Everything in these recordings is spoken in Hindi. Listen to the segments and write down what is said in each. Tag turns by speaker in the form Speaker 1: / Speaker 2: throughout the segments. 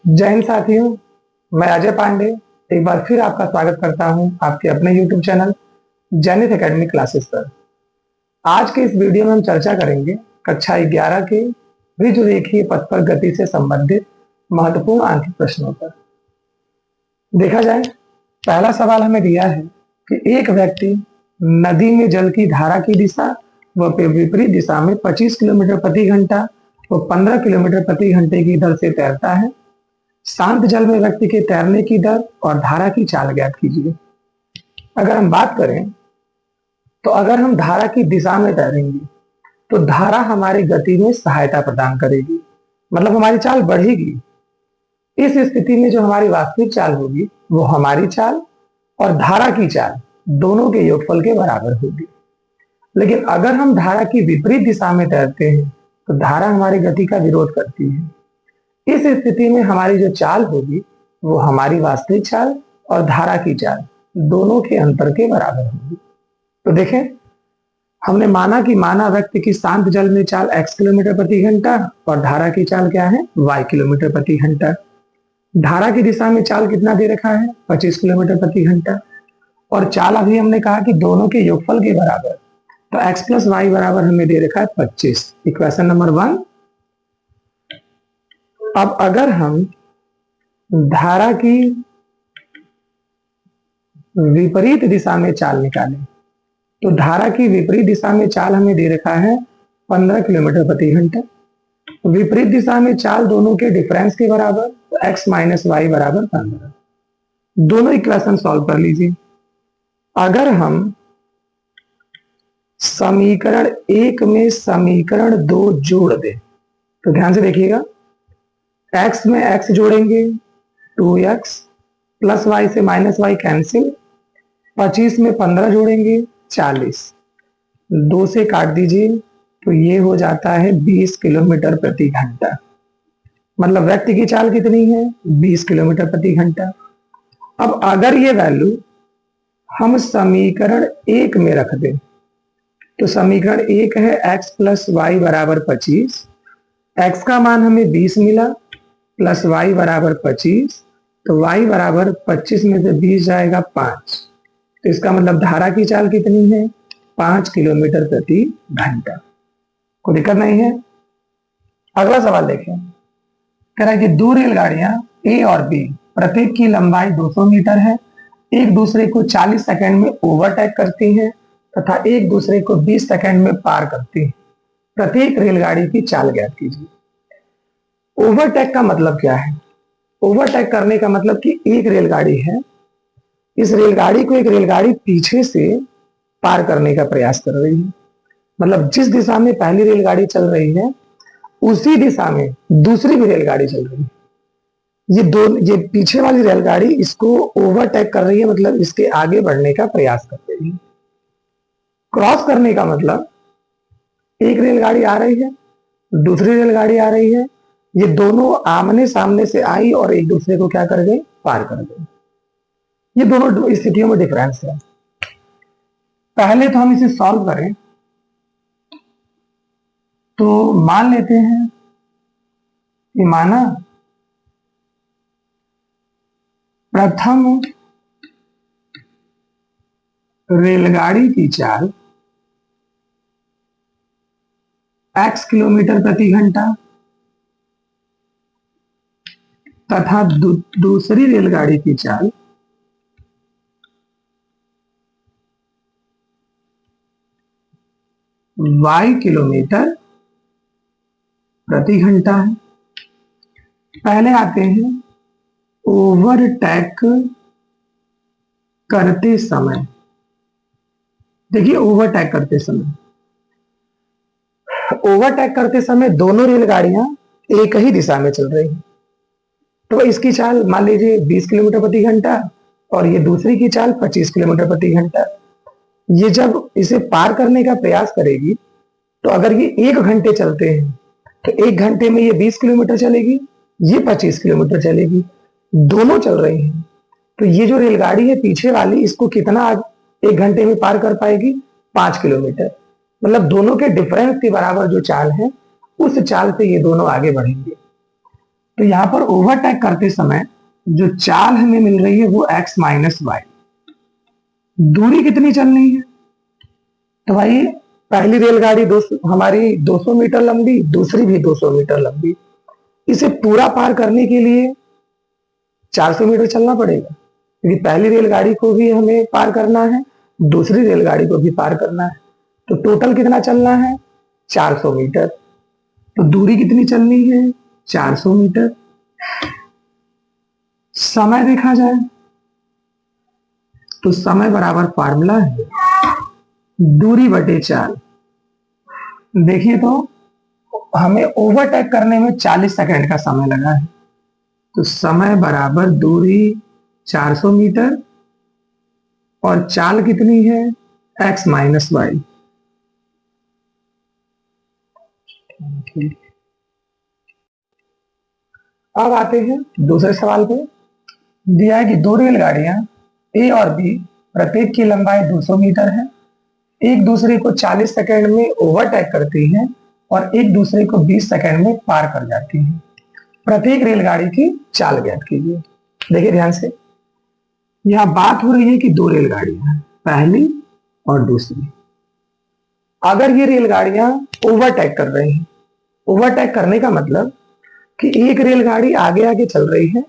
Speaker 1: जय हिंद साथियों। मैं अजय पांडे एक बार फिर आपका स्वागत करता हूं आपके अपने YouTube चैनल जैनित एकेडमी क्लासेस पर। आज के इस वीडियो में हम चर्चा करेंगे कक्षा 11 के विजुरेखीय पथ पर गति से संबंधित महत्वपूर्ण आंकिक प्रश्नों पर। देखा जाए, पहला सवाल हमें दिया है कि एक व्यक्ति नदी में जल की धारा की दिशा व विपरीत दिशा में 25 किलोमीटर प्रति घंटा व 15 किलोमीटर प्रति घंटे की दर से तैरता है। शांत जल में व्यक्ति के तैरने की दर और धारा की चाल ज्ञात कीजिए। अगर हम बात करें तो अगर हम धारा की दिशा में तैरेंगे तो धारा हमारी गति में सहायता प्रदान करेगी, मतलब हमारी चाल बढ़ेगी। इस स्थिति में जो हमारी वास्तविक चाल होगी वो हमारी चाल और धारा की चाल दोनों के योगफल के बराबर होगी। लेकिन अगर हम धारा की विपरीत दिशा में तैरते हैं तो धारा हमारी गति का विरोध करती है। इस स्थिति में हमारी जो चाल होगी वो हमारी वास्तविक चाल और धारा की चाल दोनों के अंतर के बराबर होगी। तो देखें, हमने माना कि माना व्यक्ति की शांत जल में चाल x किलोमीटर प्रति घंटा और धारा की चाल क्या है, y किलोमीटर प्रति घंटा। धारा की दिशा में चाल कितना दे रखा है, 25 किलोमीटर प्रति घंटा, और चाल अभी हमने कहा कि दोनों के योगफल के बराबर, तो x प्लस वाई बराबर हमें दे रखा है 25। Equation number 1। अब अगर हम धारा की विपरीत दिशा में चाल निकालें तो धारा की विपरीत दिशा में चाल हमें दे रखा है 15 किलोमीटर प्रति घंटा। विपरीत दिशा में चाल दोनों के डिफरेंस के बराबर, तो x माइनस वाई बराबर 15। दोनों इक्वेशन सॉल्व कर लीजिए। अगर हम समीकरण 1 में समीकरण 2 जोड़ दें तो ध्यान से देखिएगा, x में x जोड़ेंगे 2x प्लस y से माइनस y कैंसिल, 25 में 15 जोड़ेंगे 40, 2 से काट दीजिए तो ये हो जाता है 20 किलोमीटर प्रति घंटा। मतलब व्यक्ति की चाल कितनी है, 20 किलोमीटर प्रति घंटा। अब अगर ये वैल्यू हम समीकरण 1 में रख दें तो समीकरण 1 है x प्लस वाई बराबर 25। x का मान हमें 20 मिला प्लस y बराबर 25, तो y बराबर 25 में से 20 जाएगा 5। तो इसका मतलब धारा की चाल कितनी है, 5 किलोमीटर प्रति घंटा। कोई दिक्कत नहीं है। अगला सवाल देखें, कह रहा है कि दो रेलगाड़ियां ए और बी प्रत्येक की लंबाई 200 मीटर है, एक दूसरे को 40 सेकंड में ओवरटेक करती हैं तथा एक दूसरे को 20 सेकंड में पार करती हैं। प्रत्येक रेलगाड़ी की चाल ज्ञात कीजिए। ओवरटेक का मतलब क्या है? ओवरटेक करने का मतलब कि एक रेलगाड़ी है, इस रेलगाड़ी को एक रेलगाड़ी पीछे से पार करने का प्रयास कर रही है। मतलब जिस दिशा में पहली रेलगाड़ी चल रही है उसी दिशा में दूसरी भी रेलगाड़ी चल रही है। ये पीछे वाली रेलगाड़ी इसको ओवरटेक कर रही है, मतलब इसके आगे बढ़ने का प्रयास कर रही है। क्रॉस करने का मतलब एक रेलगाड़ी आ रही है, दूसरी रेलगाड़ी आ रही है, ये दोनों आमने सामने से आई और एक दूसरे को क्या कर गई, पार कर गई। ये दोनों स्थितियों में डिफरेंस है। पहले तो हम इसे सॉल्व करें तो मान लेते हैं कि माना प्रथम रेलगाड़ी की चाल x किलोमीटर प्रति घंटा तथा दूसरी रेलगाड़ी की चाल y किलोमीटर प्रति घंटा है। पहले आते हैं ओवरटेक करते समय। देखिए, ओवरटेक करते समय दोनों रेलगाड़ियां एक ही दिशा में चल रही हैं, तो इसकी चाल मान लीजिए 20 किलोमीटर प्रति घंटा और ये दूसरी की चाल 25 किलोमीटर प्रति घंटा। ये जब इसे पार करने का प्रयास करेगी तो अगर ये 1 घंटे चलते हैं तो 1 घंटे में ये 20 किलोमीटर चलेगी, ये 25 किलोमीटर चलेगी, दोनों चल रही हैं। तो ये जो रेलगाड़ी है पीछे वाली, इसको कितना 1 घंटे में पार कर पाएगी, 5 किलोमीटर। मतलब दोनों के डिफरेंस के बराबर जो चाल है उस चाल से ये दोनों आगे बढ़ेंगे। तो यहां पर ओवरटेक करते समय जो चाल हमें मिल रही है वो x माइनस वाई। दूरी कितनी चलनी है? तो भाई पहली रेलगाड़ी हमारी 200 मीटर लंबी, दूसरी भी 200 मीटर लंबी। इसे पूरा पार करने के लिए 400 मीटर चलना पड़ेगा, क्योंकि पहली रेलगाड़ी को भी हमें पार करना है, दूसरी रेलगाड़ी को भी पार करना है। तो टोटल कितना चलना है? 400 मीटर। तो दूरी कितनी चलनी है? 400 मीटर। समय देखा जाए तो समय बराबर फार्मूला है दूरी बटे चाल। देखिए तो हमें ओवरटेक करने में 40 सेकंड का समय लगा है, तो समय बराबर दूरी 400 मीटर और चाल कितनी है? x minus Y. अब आते हैं दूसरे सवाल पे। दिया है कि दो रेलगाड़ियां ए और बी प्रत्येक की लंबाई 200 मीटर है, एक दूसरे को 40 सेकंड में ओवरटेक करती हैं और एक दूसरे को 20 सेकंड में पार कर जाती हैं। प्रत्येक रेलगाड़ी की चाल ज्ञात कीजिए। देखिए ध्यान से, यह बात हो रही है कि दो रेलगाड़ियां हैं, पहली और दूसरी। अगर ये रेलगाड़ियां ओवरटेक कर रही हैं, ओवरटेक करने का मतलब कि एक रेलगाड़ी आगे आगे चल रही है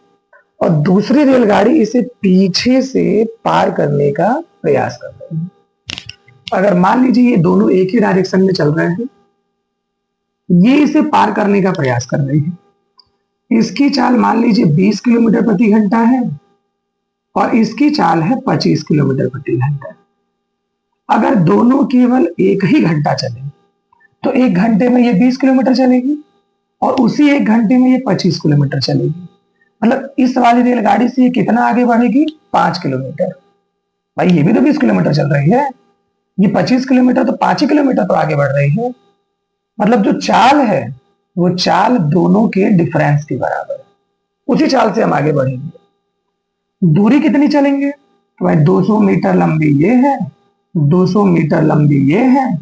Speaker 1: और दूसरी रेलगाड़ी इसे पीछे से पार करने का प्रयास कर रही है। अगर मान लीजिए ये दोनों एक ही डायरेक्शन में चल रहे हैं, ये इसे पार करने का प्रयास कर रही है। इसकी चाल मान लीजिए 20 किलोमीटर प्रति घंटा है और इसकी चाल है 25 किलोमीटर प्रति घंटा। अगर दोनों केवल एक ही घंटा चले तो एक घंटे में ये 20 किलोमीटर चलेगी और उसी एक घंटे में ये 25 किलोमीटर चलेगी। मतलब इस वाली रेलगाड़ी से ये कितना आगे बढ़ेगी? 5 किलोमीटर। भाई ये भी तो 20 किलोमीटर चल रही है, ये 25 किलोमीटर, तो 5 ही किलोमीटर तो आगे बढ़ रही है। मतलब जो चाल है वो चाल दोनों के डिफरेंस के बराबर है, उसी चाल से हम आगे बढ़ेंगे। दूरी कितनी चलेंगे? तो भाई 200 मीटर लंबी ये है, 200 मीटर लंबी ये है,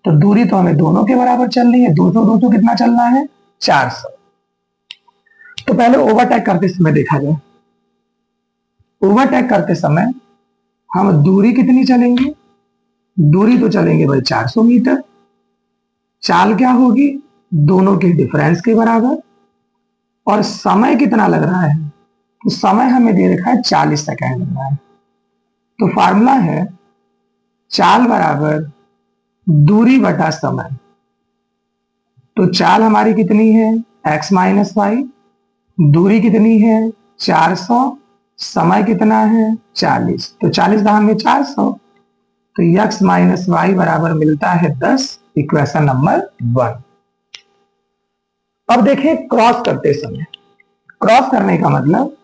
Speaker 1: तो दूरी तो हमें दोनों के बराबर चलनी है। 200 200 कितना चलना है? 400। तो पहले ओवरटेक करते समय देखा जाए, ओवरटेक करते समय हम दूरी कितनी चलेंगे? दूरी तो चलेंगे भाई 400 मीटर। चाल क्या होगी? दोनों के डिफरेंस के बराबर। और समय कितना लग रहा है? तो समय हमें दे रखा है 40 सेकंड लग रहा है। तो फार्मूला है चाल बराबर दूरी बटा समय। तो चाल हमारी कितनी है? x minus Y. दूरी कितनी है? 400। समय कितना है? 40। तो 40 दाम में 400, तो x माइनस वाई बराबर मिलता है 10। Equation number 1। अब देखें क्रॉस करते समय, क्रॉस करने का मतलब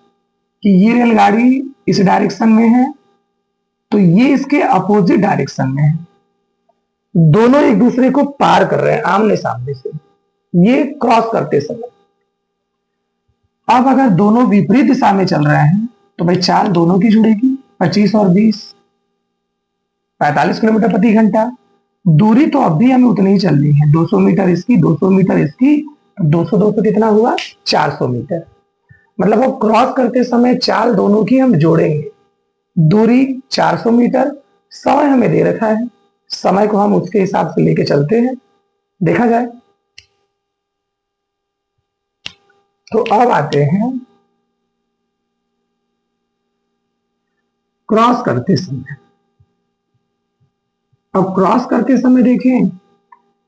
Speaker 1: कि ये रेलगाड़ी इस डायरेक्शन में है तो ये इसके अपोजिट डायरेक्शन में है, दोनों एक दूसरे को पार कर रहे हैं आमने सामने से, ये क्रॉस करते समय। अब अगर दोनों विपरीत दिशा में चल रहे हैं तो भाई चाल दोनों की जुड़ेगी, 25 और 20, 45 किलोमीटर प्रति घंटा। दूरी तो अब भी हमें उतनी ही चलनी है, 200 मीटर इसकी, 200 मीटर इसकी, 200 200 कितना हुआ? 400 मीटर। मतलब वो क्रॉस करते समय चाल दोनों की हम जोड़ेंगे। दूरी 400 मीटर, समय हमें दे रखा है, समय को हम उसके हिसाब से लेके चलते हैं। देखा जाए तो अब आते हैं क्रॉस करते समय। अब क्रॉस करते समय देखें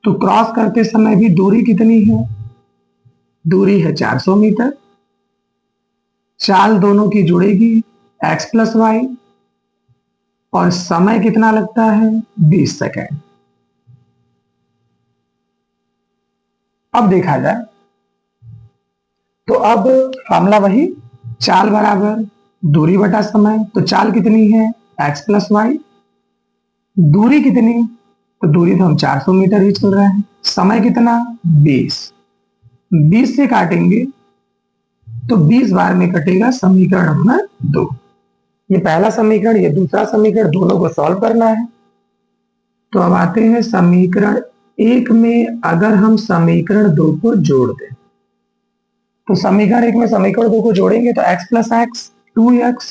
Speaker 1: तो क्रॉस करते समय भी दूरी कितनी है? दूरी है 400 मीटर। चाल दोनों की जुड़ेगी x प्लस वाई और समय कितना लगता है? 20 सेकेंड। अब देखा जाए तो अब फार्मूला वही, चाल बराबर दूरी बटा समय। तो चाल कितनी है? x plus Y. दूरी कितनी? तो दूरी तो हम 400 मीटर ही चल रहे हैं। समय कितना? 20। 20 से काटेंगे तो 20 बार में कटेगा समीकरण नंबर 2। ये पहला समीकरण, ये दूसरा समीकरण, दोनों को सॉल्व करना है। तो अब आते हैं समीकरण 1 में अगर हम समीकरण 2 को जोड़ दें तो समीकरण एक में समीकरण दो को जोड़ेंगे तो x प्लस एक्स 2x,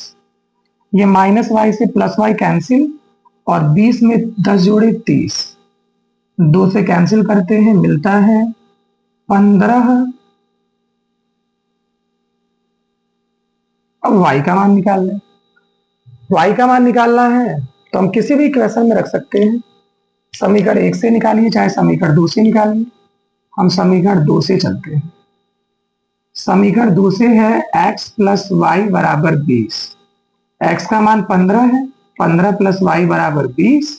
Speaker 1: ये माइनस वाई से प्लस वाई कैंसिल, और 20 में 10 जोड़े 30, 2 से कैंसिल करते हैं मिलता है 15। अब y का मान निकाल लें। y का मान निकालना है तो हम किसी भी इक्वेशन में रख सकते हैं। समीकरण एक से निकालिए चाहे समीकरण दो से निकालिए। हम समीकरण दो से चलते हैं। समीकरण दो से है x प्लस वाई बराबर 20। x का मान 15 है, 15 प्लस वाई बराबर 20,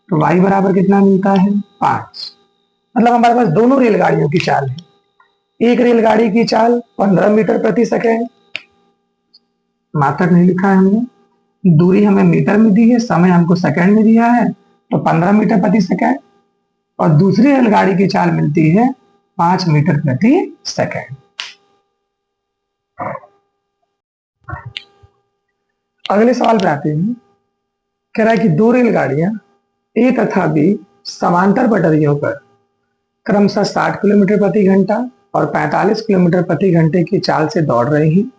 Speaker 1: तो y बराबर कितना मिलता है 5। मतलब हमारे पास दोनों रेलगाड़ियों की चाल है। एक रेलगाड़ी की चाल 15 मीटर प्रति सेकेंड, मात्रक नहीं लिखा है हमने, दूरी हमें मीटर में दी है, समय हमको सेकंड में दिया है, तो 15 मीटर प्रति सेकंड, और दूसरी रेलगाड़ी की चाल मिलती है 5 मीटर प्रति सेकंड। अगले सवाल पे आते हैं। कह रहा है कि दो रेलगाड़ियां ए तथा बी समांतर पटरियों पर क्रमशः 60 किलोमीटर प्रति घंटा और 45 किलोमीटर प्रति घंटे की चाल से दौड़ रही हैं।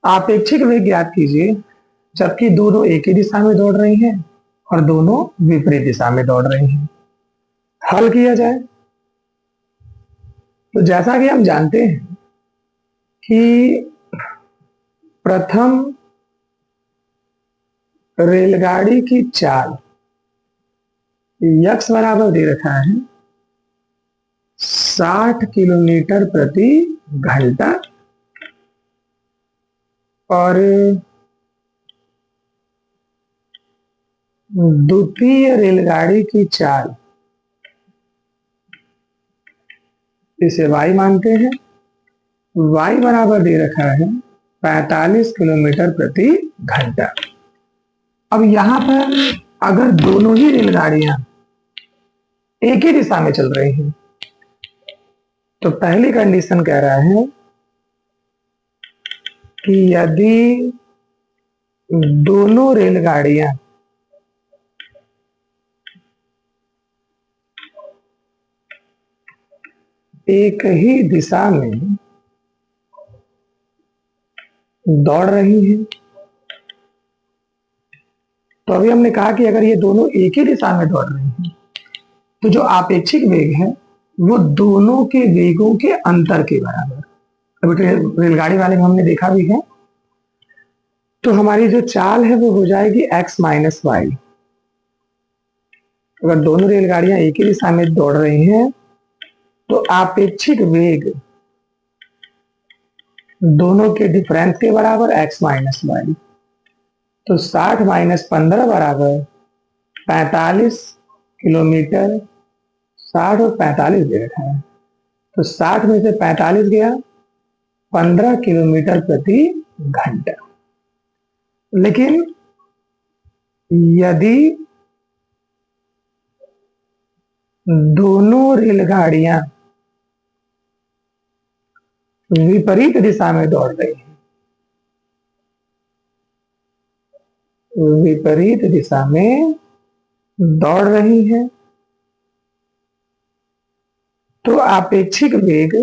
Speaker 1: आपेक्षिक वेग ज्ञात कीजिए जबकि दोनों एक ही दिशा में दौड़ रही हैं और दोनों विपरीत दिशा में दौड़ रही हैं। हल किया जाए तो जैसा कि हम जानते हैं कि प्रथम रेलगाड़ी की चाल यक्स बराबर दे रखा है 60 किलोमीटर प्रति घंटा, और द्वितीय रेलगाड़ी की चाल इसे y मानते हैं, y बराबर दे रखा है 45 किलोमीटर प्रति घंटा। अब यहां पर अगर दोनों ही रेलगाड़ियां एक ही दिशा में चल रही हैं तो पहली कंडीशन कह रहा है कि यदि दोनों रेलगाड़ियां एक ही दिशा में दौड़ रही हैं, तो अभी हमने कहा कि अगर ये दोनों एक ही दिशा में दौड़ रही हैं तो जो आपेक्षिक वेग है वो दोनों के वेगों के अंतर के बराबर। अभी रेलगाड़ी वाले में हमने देखा भी है। तो हमारी जो चाल है वो हो जाएगी x माइनस वाई। अगर दोनों रेलगाड़ियां एक ही दिशा में दौड़ रही हैं तो आपेक्षिक वेग दोनों के डिफरेंस के बराबर x माइनस वाई। तो 60 माइनस 15 बराबर 45 किलोमीटर। 60 और 45 दे रखा है, तो 60 में से 45 गया 15 किलोमीटर प्रति घंटा। लेकिन यदि दोनों रेलगाड़ियां विपरीत दिशा में दौड़ रही हैं, विपरीत दिशा में दौड़ रही हैं, तो आपेक्षिक वेग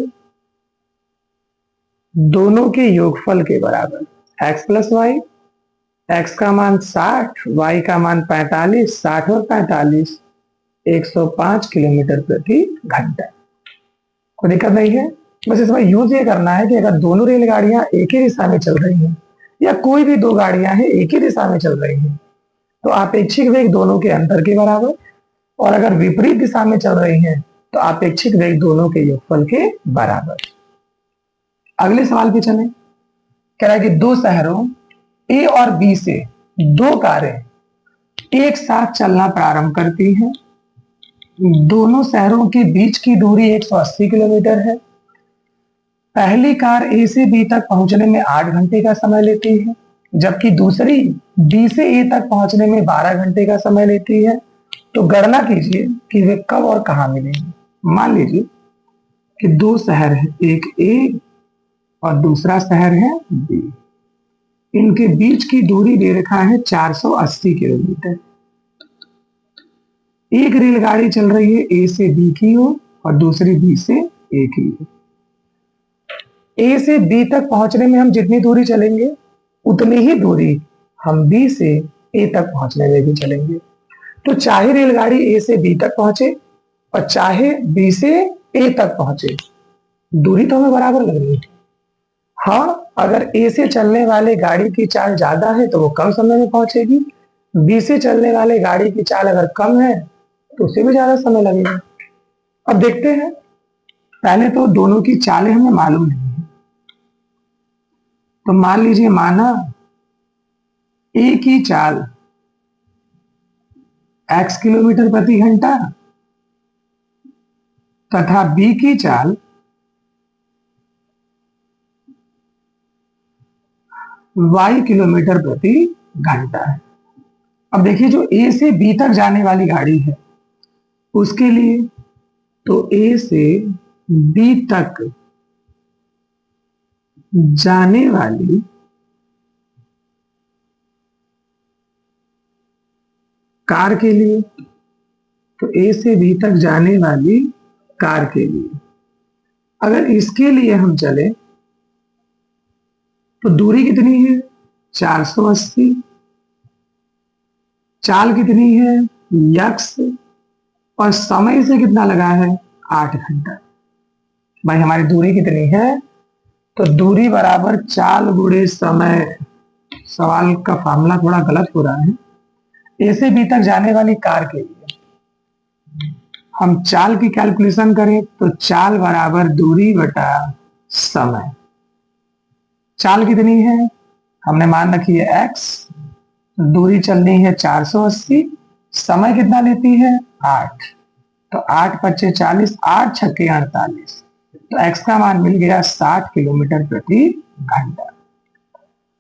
Speaker 1: दोनों के योगफल के बराबर x प्लस वाई। x का मान 60, y का मान 45, 60 और 45 105 किलोमीटर प्रति घंटा। कोई दिक्कत नहीं है। बस इसमें यूज ये करना है कि अगर दोनों रेलगाड़ियां एक ही दिशा में चल रही हैं या कोई भी दो गाड़ियां हैं एक ही दिशा में चल रही हैं तो आपेक्षिक वेग दोनों के अंतर के बराबर, और अगर विपरीत दिशा में चल रही हैं तो आपेक्षिक वेग दोनों के योगफल के बराबर। अगले सवाल पे चलें। कह रहा है कि दो शहरों ए और बी से दो कारें एक साथ चलना प्रारंभ करती हैं। दोनों शहरों के बीच की दूरी 180 किलोमीटर है। पहली कार ए से बी तक पहुंचने में 8 घंटे का समय लेती है, जबकि दूसरी बी से ए तक पहुंचने में 12 घंटे का समय लेती है। तो गणना कीजिए कि वे कब और कहां मिलेंगे। मान लीजिए कि दो शहर है, एक ए और दूसरा शहर है बी। इनके बीच की दूरी दे रखा है 480 किलोमीटर। एक रेलगाड़ी चल रही है ए से बी की ओर और दूसरी बी से ए की ओर। ए से बी तक पहुंचने में हम जितनी दूरी चलेंगे उतनी ही दूरी हम बी से ए तक पहुंचने में भी चलेंगे। तो चाहे रेलगाड़ी ए से बी तक पहुंचे और चाहे बी से ए तक पहुंचे, दूरी तो हमें बराबर लगनी है। हाँ, अगर ए से चलने वाले गाड़ी की चाल ज्यादा है तो वो कम समय में पहुंचेगी, बी से चलने वाले गाड़ी की चाल अगर कम है तो उसे भी ज्यादा समय लगेगा। अब देखते हैं, पहले तो दोनों की चालें हमें मालूम नहीं है। तो मान लीजिए, माना ए की चाल x किलोमीटर प्रति घंटा तथा बी की चाल y किलोमीटर प्रति घंटा है। अब देखिए, जो ए से बी तक जाने वाली गाड़ी है उसके लिए तो ए से बी तक जाने वाली कार के लिए, तो ए से बी तक जाने वाली कार के लिए अगर इसके लिए हम चले तो दूरी कितनी है 480, चाल कितनी है यक्स, और समय से कितना लगा है 8 घंटा। भाई हमारी दूरी कितनी है, तो दूरी बराबर चाल गुणे समय। सवाल का फॉर्मूला थोड़ा गलत हो रहा है। ए से बी तक जाने वाली कार के लिए हम चाल की कैलकुलेशन करें तो चाल बराबर दूरी बटा समय। चाल कितनी है, हमने मान रखी है x, दूरी चलनी है 480, समय कितना लेती है 8, तो 8 पच्चे 40, 8 छक्के 48, तो x का मान मिल गया 60 किलोमीटर प्रति घंटा।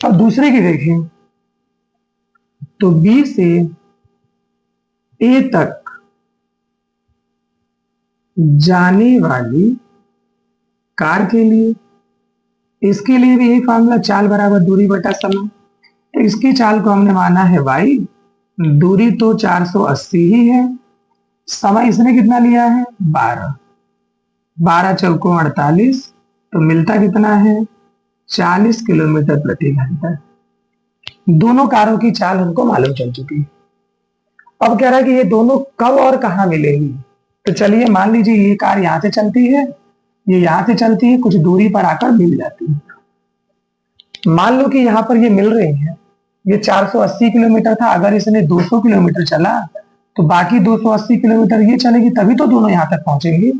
Speaker 1: अब दूसरे की देखें, तो B से A तक जाने वाली कार के लिए, इसके लिए भी यही फॉर्मूला, चाल बराबर दूरी बटा समय। तो इसकी चाल को हमने माना है y, दूरी तो 480 ही है, समय इसने कितना लिया है 12, 12 चौकों 48, तो मिलता कितना है 40 किलोमीटर प्रति घंटा। दोनों कारों की चाल हमको मालूम चल चुकी है। अब कह रहा है कि ये दोनों कब और कहां मिलेंगी। तो चलिए मान लीजिए ये कार यहां से चलती है, ये यहां से चलती है, कुछ दूरी पर आकर मिल जाती है। मान लो कि यहां पर ये मिल रही है, ये 480 किलोमीटर था, अगर इसने 200 किलोमीटर चला तो बाकी 280 किलोमीटर ये चलेगी, तभी तो दोनों यहां तक पहुंचेंगी।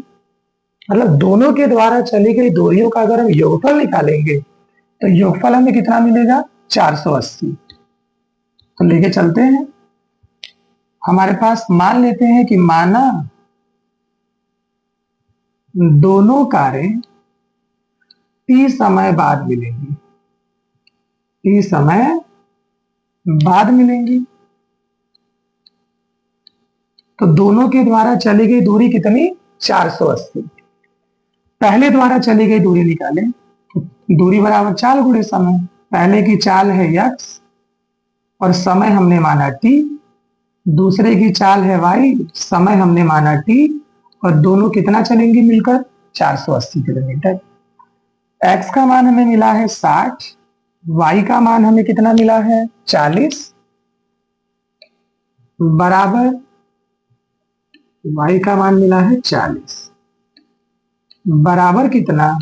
Speaker 1: मतलब दोनों के द्वारा चली गई दूरियों का अगर हम योगफल निकालेंगे तो योगफल हमें कितना मिलेगा 480। तो लेके चलते हैं, हमारे पास मान लेते हैं कि माना दोनों कारें t समय बाद मिलेंगी, t समय बाद मिलेंगी, तो दोनों के द्वारा चली गई दूरी कितनी 480। पहले द्वारा चली गई दूरी निकालें, दूरी बराबर चाल गुणे समय। पहले की चाल है x और समय हमने माना t, दूसरे की चाल है y, समय हमने माना t, और दोनों कितना चलेंगे मिलकर 480 किलोमीटर। x का मान हमें मिला है 60, y का मान हमें कितना मिला है 40, बराबर y का मान मिला है 40, बराबर कितना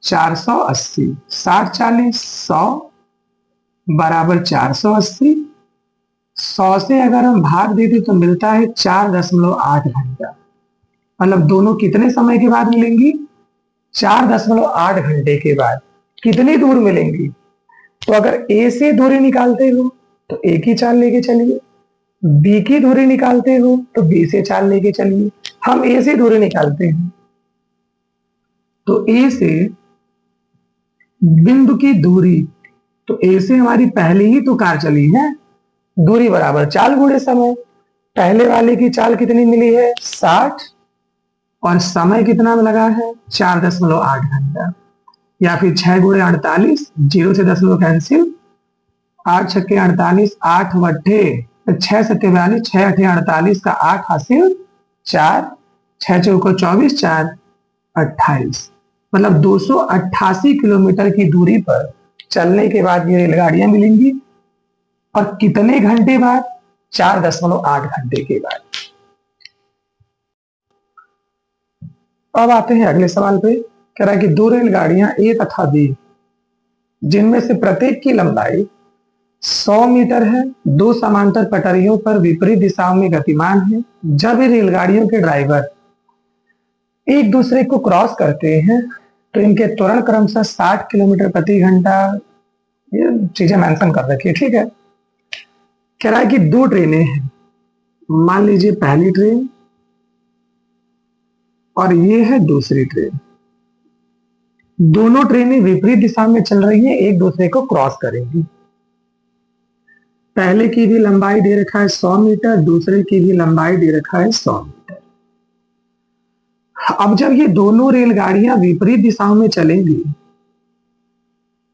Speaker 1: 480, 60 40 100, बराबर 480। 100 से अगर हम भाग देते तो मिलता है 4.8 घंटा। मतलब दोनों कितने समय के बाद मिलेंगी 4.8 घंटे के बाद। कितनी दूर मिलेंगी, तो अगर ए से दूरी निकालते हो तो ए की चाल लेके चलिए, बी की दूरी निकालते हो तो बी से चाल लेके चलिए। हम ए से दूरी निकालते हैं, तो ए से बिंदु की दूरी, तो ए से हमारी पहले ही तो कार चली है, दूरी बराबर चाल गुणे समय। पहले वाले की चाल कितनी मिली है 60 और समय कितना लगा है 4.8 घंटा, या फिर 6 गुणे 48, 0 से 10 कैंसिल, 8 छक्के 48, 8 वट्ठे 6 सत्ते 42, 6 अठे 48 का 8 हासिल 4, 6 चौको 24, 4 28। मतलब 288 किलोमीटर की दूरी पर चलने के बाद ये रेलगाड़ियां मिलेंगी। और कितने घंटे बाद? 4.8 घंटे के बाद। अब आते हैं अगले सवाल पे। कह रहा है कि दो रेलगाड़ियां ए तथा बी, जिनमें से प्रत्येक की लंबाई 100 मीटर है, दो समांतर पटरियों पर विपरीत दिशाओं में गतिमान है। जब ये रेलगाड़ियों के ड्राइवर एक दूसरे को क्रॉस करते हैं तो इनके त्वरण क्रमशः 60 किलोमीटर प्रति घंटा, ये चीजें मेंशन कर रखी है, ठीक है। कह रहा है कि दो ट्रेनें हैं, मान लीजिए पहली ट्रेन और ये है दूसरी ट्रेन। दोनों ट्रेनें विपरीत दिशा में चल रही हैं, एक दूसरे को क्रॉस करेंगी। पहले की भी लंबाई दे रखा है 100 मीटर, दूसरे की भी लंबाई दे रखा है 100 मीटर। अब जब ये दोनों रेलगाड़ियां विपरीत दिशाओं में चलेंगी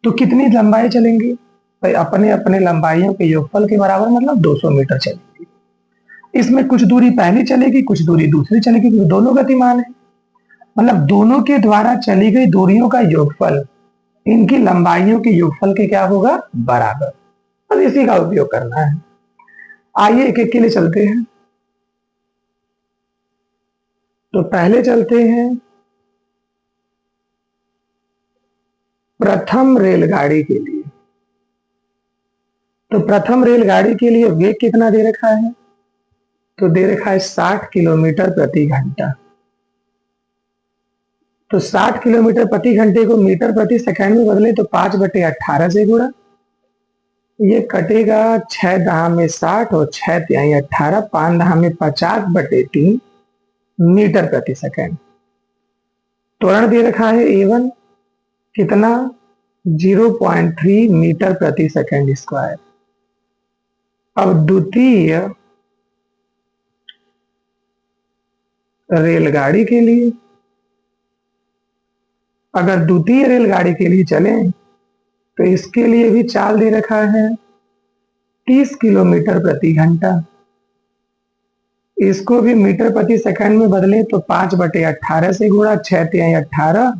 Speaker 1: तो कितनी लंबाई चलेंगी? भाई अपने अपने लंबाइयों के योगफल के बराबर, मतलब 200 मीटर चलेंगी। इसमें कुछ दूरी पहले चलेगी, कुछ दूरी दूसरी चलेगी, क्योंकि दोनों गतिमान है। मतलब दोनों के द्वारा चली गई दूरियों का योगफल इनकी लंबाइयों के योगफल के क्या होगा? बराबर। बस इसी का उपयोग करना है। आइए एक एक के लिए चलते हैं। तो पहले चलते हैं प्रथम रेलगाड़ी के लिए। तो प्रथम रेलगाड़ी के लिए वेग कितना दे रखा है? तो दे रखा है 60 किलोमीटर प्रति घंटा। तो 60 किलोमीटर प्रति घंटे को मीटर प्रति सेकंड में बदले तो 5/18 से गुणा, ये कटेगा 6 दहा में 60 और 6 तिहाई 18, 5 दहा में 50/3 मीटर प्रति सेकंड। त्वरण दे रखा है A1 कितना? 0.3 मीटर प्रति सेकंड स्क्वायर। अब द्वितीय रेलगाड़ी के लिए, अगर द्वितीय रेलगाड़ी के लिए चलें तो इसके लिए भी चाल दे रखा है 30 किलोमीटर प्रति घंटा। इसको भी मीटर प्रति सेकंड में बदले तो 5/18 से गुणा, 6 तिहाई 18,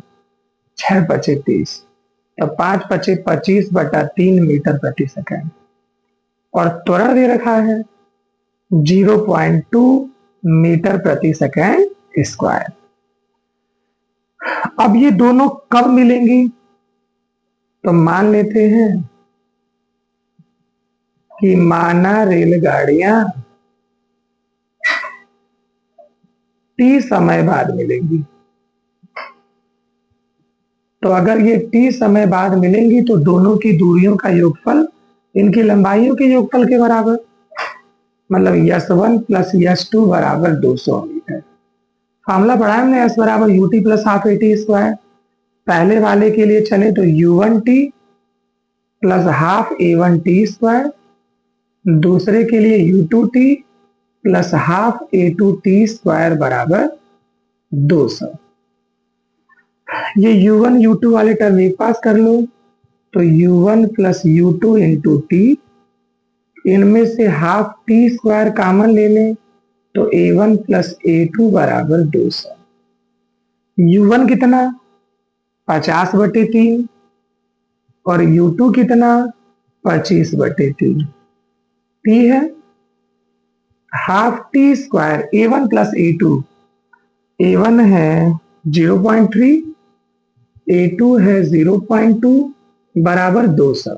Speaker 1: 6 पचे 30, तो 5 पचे 25/3 मीटर प्रति सेकंड। और त्वरण दे रखा है 0.2 मीटर प्रति सेकंड स्क्वायर। अब ये दोनों कब मिलेंगी? तो मान लेते हैं कि माना रेलगाड़ियां T समय बाद मिलेंगी। तो अगर ये T समय बाद मिलेंगी तो दोनों की दूरियों का योगफल इनकी लंबाइयों के योगफल के बराबर, मतलब S1 प्लस S2 बराबर 200 मीटर। फार्मूला पढ़ा है हमने, S बराबर UT plus half AT square. पहले वाले के लिए चले तो U1T plus half A1T square, दूसरे के लिए U2T plus half A2T square बराबर 200। ये U1 U2 वाले टर्म एक पास कर लो तो U1 plus U2 into T, इनमें से हाफ T स्क्वायर कॉमन ले लें तो A1 प्लस A2 बराबर 200। U1 कितना? 50/3 और U2 कितना? 25/3। T है half T square A1 plus A2। A1 है 0.3, A2 है 0.2 बराबर 200।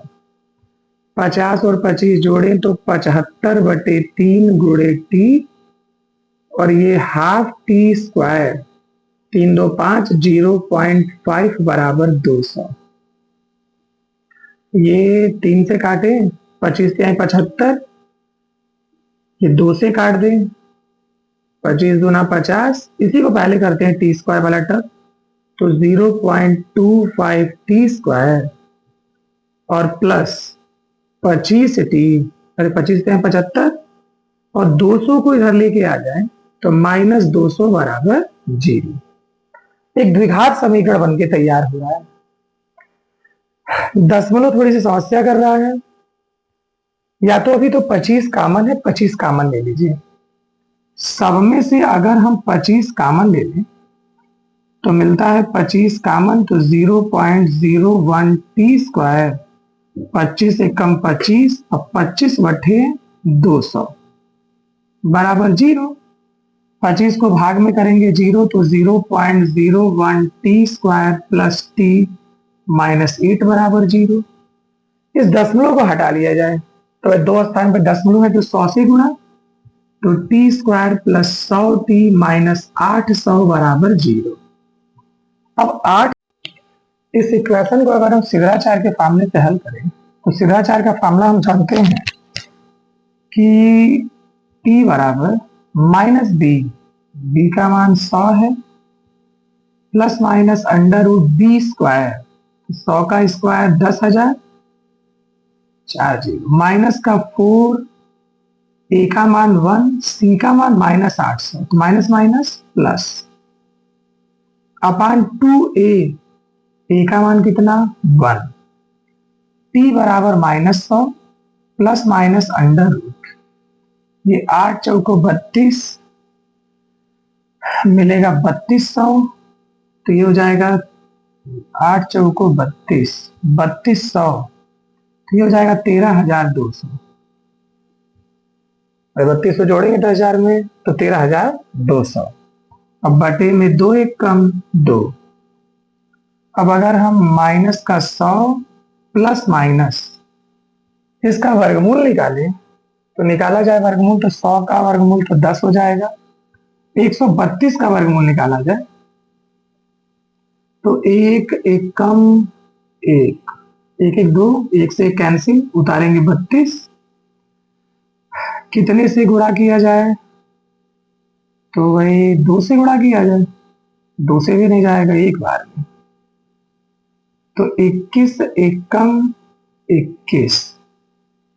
Speaker 1: 50 और 25 जोड़ें तो 75/3 गुणे T, और ये हाफ T स्क्वायर 3 2 5 0.5 बराबर 200। ये 3 से काटे, 25 तिहाई 75, ये 2 से काट दें, 25 दूना 50, इसी को पहले करते हैं T स्क्वायर वाला टर्म, तो 0.25 T स्क्वायर और प्लस 25T, अरे 25 तिहाई 75 और 200 को इधर लेके आ जाए तो -200 बराबर 0। एक द्विघात समीकरण बनके तैयार हो रहा है। दशमलव थोड़ी सी समस्या कर रहा है। या तो अभी तो 25 कॉमन है, 25 कॉमन ले लीजिए। सब में से अगर हम 25 कॉमन ले लें तो मिलता है 25 कॉमन, तो 0.01 टी स्क्वायर, 25 से कम 25 और 25/200 बराबर 0। 25 को भाग में करेंगे 0 तो 0.01 T square plus T minus 8 बराबर 0। इस दशमलव को हटा लिया जाए तो दो स्थान पर दशमलव है तो 100 से गुणा, तो T square plus 100 T minus 800 बराबर 0। अब 8 इस इक्वेशन को अगर हम सिद्धाचार्य के फार्मूले से हल करें तो सिद्धाचार्य का फार्मूला हम जानते हैं कि टी बराबर माइनस बी, बी का मान 100 है, plus minus under root B square, 100 का स्क्वायर 10,000, 4 माइनस का 4, ए का मान 1, सी का मान माइनस 800, तो माइनस माइनस प्लस अपान 2a, ए का मान कितना 1, टी बराबर -100 प्लस माइनस अंडर रूट, ये 8 चौको 32 मिलेगा 3200, तो ये हो जाएगा 8 चौको 32, 3200, तो ये हो जाएगा 13,200। 32 जोड़ेंगे 10,000 में तो 13,200। अब बटे में 2 एक कम 2। अब अगर हम माइनस का 100 प्लस माइनस इसका वर्गमूल निकालें तो निकाला जाए वर्गमूल, तो 100 का वर्गमूल तो 10 हो जाएगा। 132 का वर्गमूल निकाला जाए तो एक एक कम एक, एक एक 2, एक से कैंसिल, उतारेंगे 32, कितने से गुणा किया जाए तो वही 2 से गुणा किया जाए, 2 से भी नहीं जाएगा एक बार में, तो 21 एक कम 21,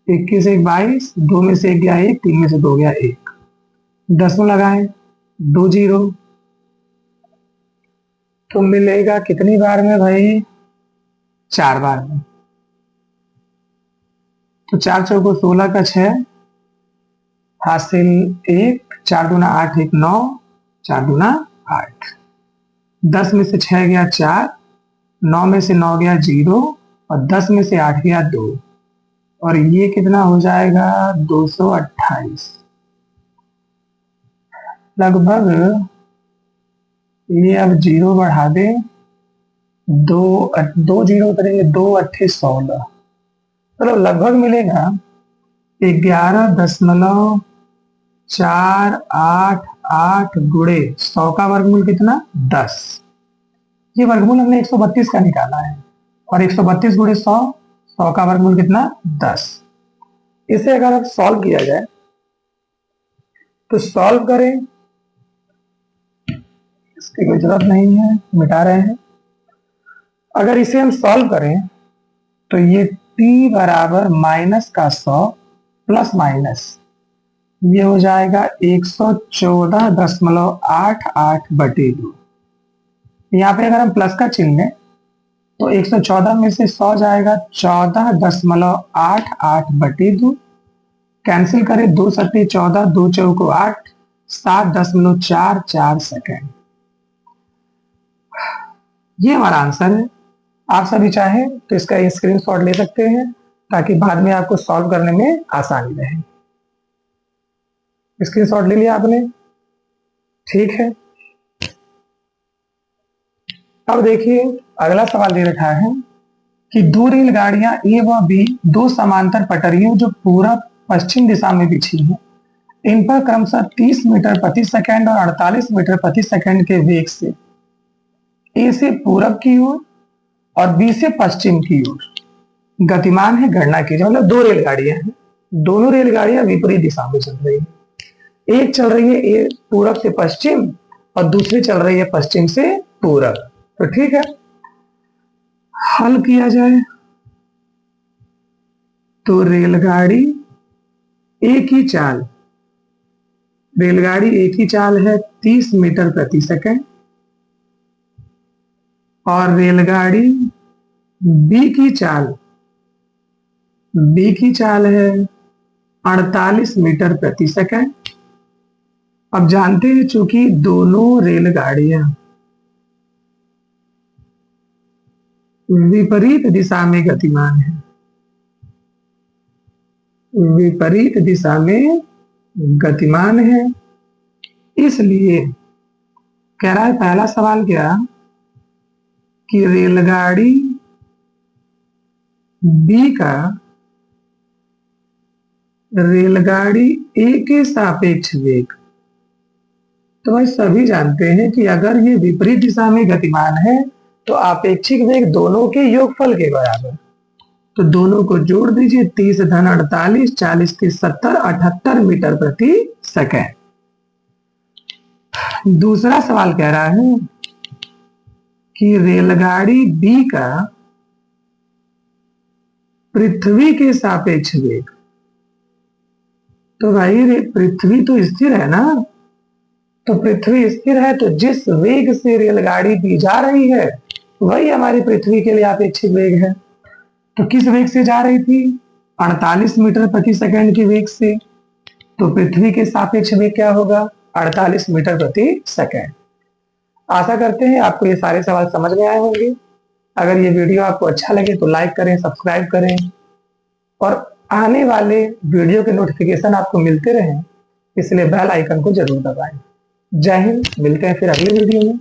Speaker 1: 21 एक 22, 2 में से 1 गया 1, 3 में से 2 गया 1, 10 में लगाए 2 0, तो मिलेगा कितनी बार में भाई 4 बार में, तो 4 चौको 16 का 6 हासिल 1, 4 दूना 8 1 9, 4 दूना 8, 10 में से 6 गया 4, 9 में से 9 गया 0 और 10 में से 8 गया 2, और ये कितना हो जाएगा 228 लगभग। ये अब 0 बढ़ा दे, 2 0 करेंगे 2 8 16, चलो लगभग मिलेगा 11.488 गुणे 100 का वर्गमूल कितना 10। ये वर्गमूल हमने 132 का निकाला है, और 132 गुणे 100, 100 का वर्गमूल कितना 10। इसे अगर अब सॉल्व किया जाए तो सॉल्व करें, इसकी कोई जरूरत नहीं है, मिटा रहे हैं। अगर इसे हम सॉल्व करें तो ये t बराबर माइनस का 100 प्लस माइनस ये हो जाएगा 114.88/2। यहाँ पे अगर हम प्लस का चिन्ह लें तो 114 में से 100 जाएगा 14.88/2, कैंसिल करें 2 सत्ते 14, 2 चौको 8, 7.44 सेकेंड। ये हमारा आंसर है। आप सभी चाहें तो इसका स्क्रीनशॉट ले सकते हैं ताकि बाद में आपको सॉल्व करने में आसानी रहे। स्क्रीनशॉट ले लिया आपने, ठीक है। अब देखिए अगला सवाल दे रखा है कि 2 रेलगाड़ियां ए व बी 2 समांतर पटरियों जो पूरब पश्चिम दिशा में बिछी हैं, इन पर क्रमशः 30 मीटर प्रति सेकंड और 48 मीटर प्रति सेकंड के वेग से ए से पूरब की ओर और बी से पश्चिम की ओर गतिमान है, गणना कीजिए। मतलब 2 रेलगाड़ियां हैं, दोनों रेलगाड़ियां विपरीत दिशा में चल रही है। एक चल रही है ए पूरब से पश्चिम और दूसरी चल रही है पश्चिम से पूरब। तो ठीक है, हल किया जाए तो रेलगाड़ी एक ही चाल, रेलगाड़ी एक ही चाल है 30 मीटर प्रति सेकंड, और रेलगाड़ी बी की चाल है 48 मीटर प्रति सेकंड। अब जानते हैं चूंकि दोनों रेलगाड़ियां विपरीत दिशा में गतिमान है, विपरीत दिशा में गतिमान है। इसलिए कह रहा है पहला सवाल क्या कि रेलगाड़ी बी का रेलगाड़ी ए के सापेक्ष वेग। तो भाई सभी जानते हैं कि अगर ये विपरीत दिशा में गतिमान है तो आपेक्षिक वेग दोनों के योगफल के बराबर। तो दोनों को जोड़ दीजिए, 30 धन 48, 40 30 70, 78 मीटर प्रति सेकेंड। दूसरा सवाल कह रहा है कि रेलगाड़ी बी का पृथ्वी के सापेक्ष वेग। तो भाई पृथ्वी तो स्थिर है ना, तो पृथ्वी स्थिर है तो जिस वेग से रेलगाड़ी बी जा रही है वही हमारी पृथ्वी के लिए आपेक्षिक वेग है। तो किस वेग से जा रही थी? 48 मीटर प्रति सेकंड के वेग से। तो पृथ्वी के सापेक्ष वेग क्या होगा? 48 मीटर प्रति सेकंड। आशा करते हैं आपको ये सारे सवाल समझ में आए होंगे। अगर ये वीडियो आपको अच्छा लगे तो लाइक करें, सब्सक्राइब करें और आने वाले वीडियो के नोटिफिकेशन आपको मिलते रहें, इसलिए बेल आइकन को जरूर दबाएं। जय हिंद, मिलते हैं फिर अगले वीडियो में।